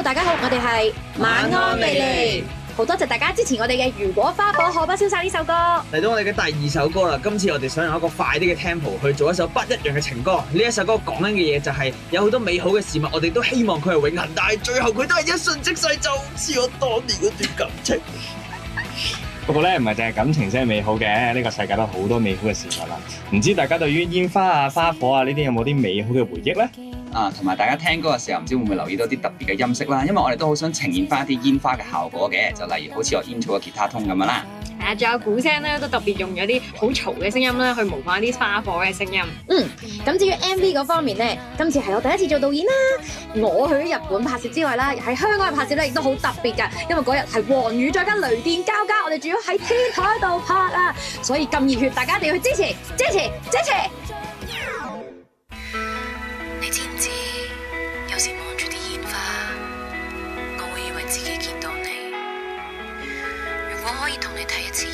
大家好，我哋係晚安莉莉，好多謝大家支持我哋嘅《如果花火可不消散》呢首歌。嚟到我哋嘅第二首歌啦，今次我哋想用一個快啲嘅 tempo 去做一首不一樣嘅情歌。呢一首歌講緊嘅嘢就係有好多美好嘅事物，我哋都希望佢係永恆，但係最後佢都係一瞬即逝，就好似我當年嗰段感情。不過咧，唔係淨係感情先係美好嘅，呢個世界都好多美好嘅事物啦。唔知大家對於煙花啊、花火啊呢啲有冇啲美好嘅回憶呢？同埋大家聽歌嘅時候，唔知會唔會留意到啲特別嘅音色啦？因為我哋都好想呈現翻一啲煙花嘅效果嘅，就例如好似我煙草嘅吉他通咁樣啦。係啊，仲有鼓聲咧，都特別用咗啲好嘈嘅聲音啦，去模仿一啲花火嘅聲音。咁至於 MV 嗰方面咧，今次係我第一次做導演啦。我去咗日本拍攝之外啦，喺香港嘅拍攝咧亦都好特別㗎，因為嗰日係黃雨再加雷電交加，我哋仲要喺天台度拍啊，所以咁熱血，大家一定要去支持支持支持！你知唔知有時望住啲煙花，我會以為自己見到你。如果可以同你睇一次